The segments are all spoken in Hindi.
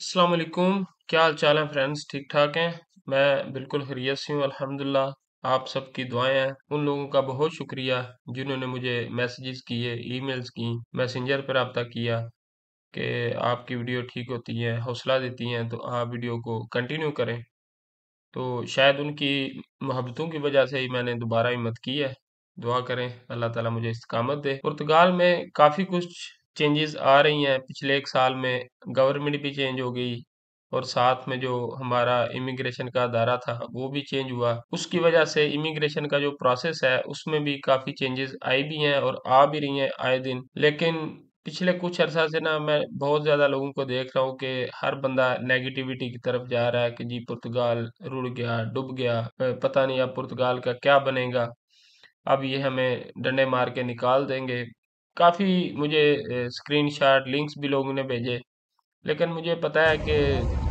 अस्सलाम वालेकुम। क्या हाल चाल है फ्रेंड्स? ठीक ठाक हैं? मैं बिल्कुल खैरियत से हूँ अल्हम्दुलिल्लाह। आप सबकी दुआएं हैं। उन लोगों का बहुत शुक्रिया जिन्होंने मुझे मैसेजेस किए, ईमेल्स की, मैसेंजर पर रब्ता किया कि आपकी वीडियो ठीक होती है, हौसला देती हैं, तो आप वीडियो को कंटिन्यू करें। तो शायद उनकी मोहब्बतों की वजह से ही मैंने दोबारा हिम्मत की है। दुआ करें अल्लाह ताला मुझे इस्तिकामत दे। पुर्तगाल में काफ़ी कुछ चेंजेस आ रही हैं। पिछले 1 साल में गवर्नमेंट भी चेंज हो गई और साथ में जो हमारा इमिग्रेशन का अदारा था वो भी चेंज हुआ। उसकी वजह से इमिग्रेशन का जो प्रोसेस है उसमें भी काफ़ी चेंजेस आई भी हैं और आ भी रही हैं आए दिन। लेकिन पिछले कुछ अरसा से ना मैं बहुत ज़्यादा लोगों को देख रहा हूँ कि हर बंदा नेगेटिविटी की तरफ जा रहा है कि जी पुर्तगाल रुड़ गया, डूब गया, पता नहीं अब पुर्तगाल का क्या बनेगा, अब ये हमें डंडे मार के निकाल देंगे। काफ़ी मुझे स्क्रीनशॉट, लिंक्स भी लोगों ने भेजे, लेकिन मुझे पता है कि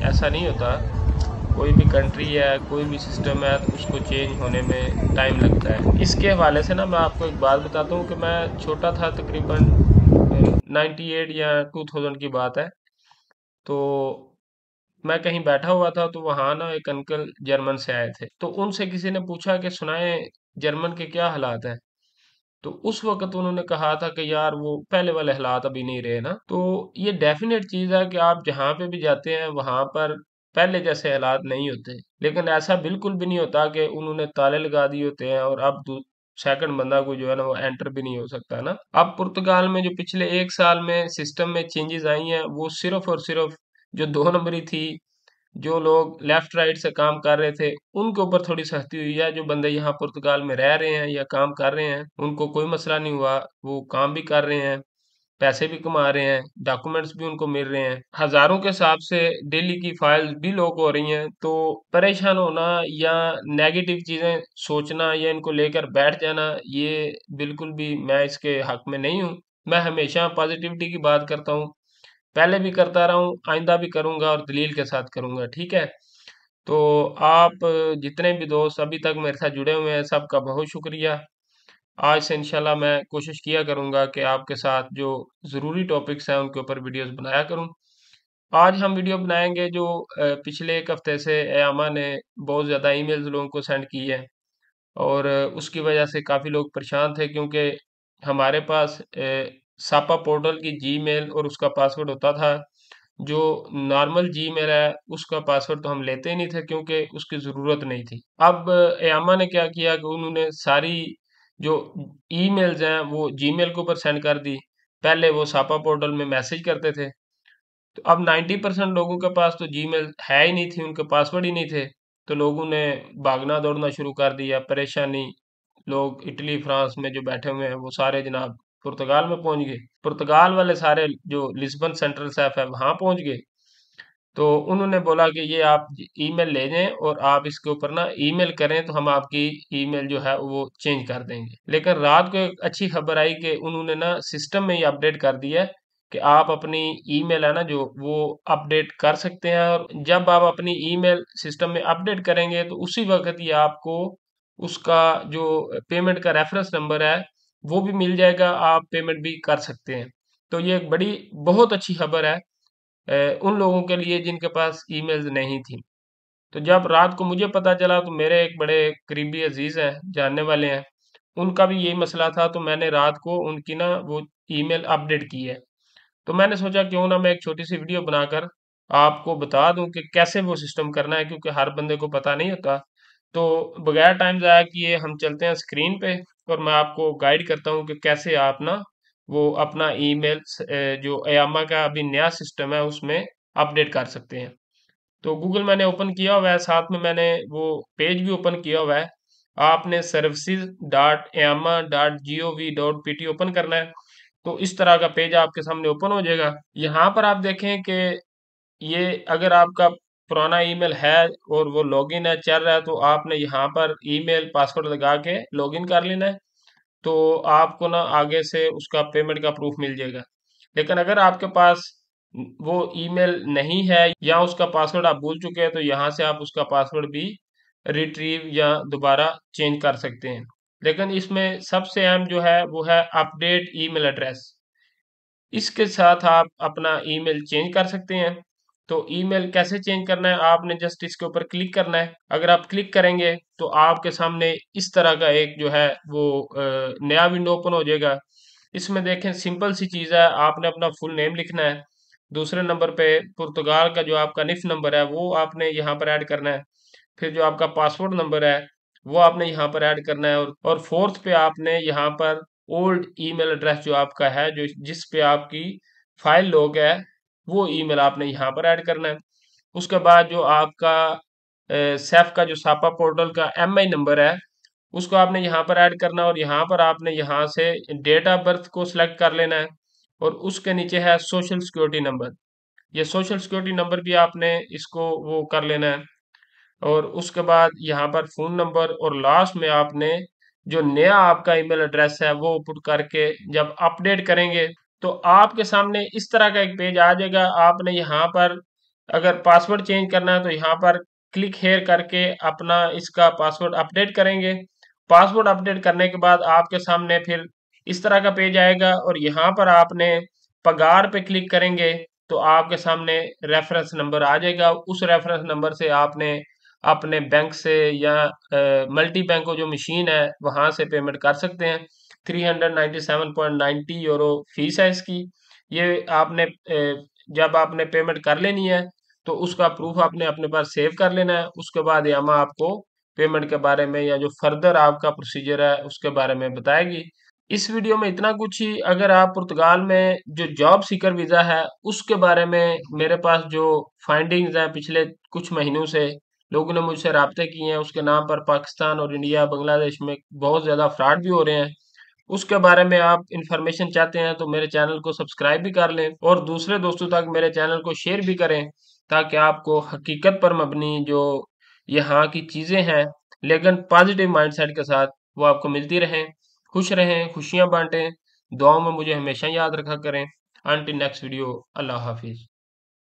ऐसा नहीं होता। कोई भी कंट्री है, कोई भी सिस्टम है, तो उसको चेंज होने में टाइम लगता है। इसके हवाले से ना मैं आपको एक बात बताता हूँ कि मैं छोटा था, तकरीबन 98 या 2000 की बात है। तो मैं कहीं बैठा हुआ था, तो वहाँ ना एक अंकल जर्मन से आए थे। तो उनसे किसी ने पूछा कि सुनाए जर्मन के क्या हालात हैं? तो उस वक़्त उन्होंने कहा था कि यार वो पहले वाले हालात अभी नहीं रहे ना। तो ये डेफ़िनेट चीज़ है कि आप जहाँ पे भी जाते हैं वहाँ पर पहले जैसे हालात नहीं होते। लेकिन ऐसा बिल्कुल भी नहीं होता कि उन्होंने ताले लगा दिए होते हैं और अब दू सेकंड बंदा कोई जो है ना वो एंटर भी नहीं हो सकता ना। अब पुर्तगाल में जो पिछले 1 साल में सिस्टम में चेंजेज़ आई हैं, वो सिर्फ़ और सिर्फ़ जो 2 नंबरी थी, जो लोग लेफ्ट राइट से काम कर रहे थे, उनके ऊपर थोड़ी सख्ती हुई है। जो बंदे यहाँ पुर्तगाल में रह रहे हैं या काम कर रहे हैं, उनको कोई मसला नहीं हुआ। वो काम भी कर रहे हैं, पैसे भी कमा रहे हैं, डॉक्यूमेंट्स भी उनको मिल रहे हैं। हज़ारों के हिसाब से डेली की फाइल्स भी लॉक हो रही हैं। तो परेशान होना या नेगेटिव चीज़ें सोचना या इनको लेकर बैठ जाना, ये बिल्कुल भी मैं इसके हक में नहीं हूँ। मैं हमेशा पॉज़िटिविटी की बात करता हूँ। पहले भी करता रहा हूँ, आइंदा भी करूँगा और दलील के साथ करूँगा, ठीक है? तो आप जितने भी दोस्त अभी तक मेरे साथ जुड़े हुए हैं, सबका बहुत शुक्रिया। आज से इंशाल्लाह मैं कोशिश किया करूँगा कि आपके साथ जो ज़रूरी टॉपिक्स हैं, उनके ऊपर वीडियोज़ बनाया करूँ। आज हम वीडियो बनाएँगे जो पिछले 1 हफ़्ते से ऐमा ने बहुत ज़्यादा ईमेल्स लोगों को सेंड की है और उसकी वजह से काफ़ी लोग परेशान थे, क्योंकि हमारे पास सापा पोर्टल की जीमेल और उसका पासवर्ड होता था। जो नॉर्मल जीमेल है उसका पासवर्ड तो हम लेते ही नहीं थे, क्योंकि उसकी ज़रूरत नहीं थी। अब यामा ने क्या किया कि उन्होंने सारी जो ईमेल्स हैं वो जीमेल के ऊपर सेंड कर दी। पहले वो सापा पोर्टल में मैसेज करते थे, तो अब 90% लोगों के पास तो जीमेल है ही नहीं थी, उनके पासवर्ड ही नहीं थे। तो लोगों ने भागना दौड़ना शुरू कर दिया, परेशानी। लोग इटली, फ्रांस में जो बैठे हुए हैं वो सारे जनाब पुर्तगाल में पहुंच गए। पुर्तगाल वाले सारे जो लिस्बन सेंट्रल सैफ है वहां पहुंच गए। तो उन्होंने बोला कि ये आप ईमेल ले जाएं और आप इसके ऊपर ना ईमेल करें, तो हम आपकी ईमेल जो है वो चेंज कर देंगे। लेकिन रात को एक अच्छी खबर आई कि उन्होंने ना सिस्टम में ही अपडेट कर दिया है कि आप अपनी ईमेल है ना जो वो अपडेट कर सकते हैं, और जब आप अपनी ईमेल सिस्टम में अपडेट करेंगे तो उसी वक्त ही आपको उसका जो पेमेंट का रेफरेंस नंबर है वो भी मिल जाएगा, आप पेमेंट भी कर सकते हैं। तो ये एक बड़ी बहुत अच्छी खबर है उन लोगों के लिए जिनके पास ईमेल्स नहीं थी। तो जब रात को मुझे पता चला, तो मेरे एक बड़े करीबी अजीज हैं, जानने वाले हैं, उनका भी यही मसला था, तो मैंने रात को उनकी ना वो ईमेल अपडेट की है। तो मैंने सोचा क्यों ना मैं एक छोटी सी वीडियो बनाकर आपको बता दूं कि कैसे वो सिस्टम करना है, क्योंकि हर बंदे को पता नहीं होता। तो बगैर टाइम ज़ाया किए हम चलते हैं स्क्रीन पे और मैं आपको गाइड करता हूँ कि कैसे आप ना वो अपना ईमेल जो यामा का अभी नया सिस्टम है उसमें अपडेट कर सकते हैं। तो गूगल मैंने ओपन किया हुआ है, साथ में मैंने वो पेज भी ओपन किया हुआ है। आपने services.yama.gov.pt ओपन करना है। तो इस तरह का पेज आपके सामने ओपन हो जाएगा। यहाँ पर आप देखें कि ये अगर आपका पुराना ईमेल है और वो लॉगिन है चल रहा है, तो आपने यहाँ पर ईमेल पासवर्ड लगा के लॉगिन कर लेना है। तो आपको ना आगे से उसका पेमेंट का प्रूफ मिल जाएगा। लेकिन अगर आपके पास वो ईमेल नहीं है या उसका पासवर्ड आप भूल चुके हैं, तो यहाँ से आप उसका पासवर्ड भी रिट्रीव या दोबारा चेंज कर सकते हैं। लेकिन इसमें सबसे अहम जो है वो है अपडेट ईमेल एड्रेस। इसके साथ आप अपना ईमेल चेंज कर सकते हैं। तो ईमेल कैसे चेंज करना है, आपने जस्ट इसके ऊपर क्लिक करना है। अगर आप क्लिक करेंगे तो आपके सामने इस तरह का एक जो है वो नया विंडो ओपन हो जाएगा। इसमें देखें सिंपल सी चीज़ है, आपने अपना फुल नेम लिखना है। दूसरे नंबर पे पुर्तगाल का जो आपका निफ नंबर है वो आपने यहाँ पर ऐड करना है। फिर जो आपका पासपोर्ट नंबर है वो आपने यहाँ पर ऐड करना है, और फोर्थ पे आपने यहाँ पर ओल्ड ईमेल एड्रेस जो आपका है, जो जिस पे आपकी फाइल लॉग है, वो ईमेल आपने यहाँ पर ऐड करना है। उसके बाद जो आपका सैफ का जो सापा पोर्टल का एमआई नंबर है उसको आपने यहाँ पर ऐड करना है, और यहाँ पर आपने यहाँ से डेट ऑफ बर्थ को सिलेक्ट कर लेना है। और उसके नीचे है सोशल सिक्योरिटी नंबर, ये सोशल सिक्योरिटी नंबर भी आपने इसको वो कर लेना है। और उसके बाद यहाँ पर फ़ोन नंबर, और लास्ट में आपने जो नया आपका ईमेल एड्रेस है वो पुट करके जब अपडेट करेंगे तो आपके सामने इस तरह का एक पेज आ जाएगा। आपने यहाँ पर अगर पासवर्ड चेंज करना है तो यहाँ पर क्लिक हेयर करके अपना इसका पासवर्ड अपडेट करेंगे। पासवर्ड अपडेट करने के बाद आपके सामने फिर इस तरह का पेज आएगा, और यहाँ पर आपने पगार पे क्लिक करेंगे तो आपके सामने रेफरेंस नंबर आ जाएगा। उस रेफरेंस नंबर से आपने अपने बैंक से या मल्टी बैंक जो मशीन है वहां से पेमेंट कर सकते हैं। 397.90 यूरो फीस है इसकी। ये आपने जब आपने पेमेंट कर लेनी है तो उसका प्रूफ आपने अपने पास सेव कर लेना है। उसके बाद यामा आपको पेमेंट के बारे में या जो फर्दर आपका प्रोसीजर है उसके बारे में बताएगी। इस वीडियो में इतना कुछ ही। अगर आप पुर्तगाल में जो जॉब सीकर वीज़ा है उसके बारे में मेरे पास जो फाइंडिंग्स हैं पिछले कुछ महीनों से, लोगों ने मुझसे राब्ते किए हैं, उसके नाम पर पाकिस्तान और इंडिया बांग्लादेश में बहुत ज़्यादा फ्रॉड भी हो रहे हैं, उसके बारे में आप इंफॉर्मेशन चाहते हैं तो मेरे चैनल को सब्सक्राइब भी कर लें और दूसरे दोस्तों तक मेरे चैनल को शेयर भी करें, ताकि आपको हकीकत पर मबनी जो यहाँ की चीज़ें हैं लेकिन पॉजिटिव माइंडसेट के साथ वो आपको मिलती रहें। खुश रहें, खुशियाँ बांटें, दुआओं में मुझे हमेशा याद रखा करें। अंटिल नेक्स्ट वीडियो, अल्लाह हाफिज़।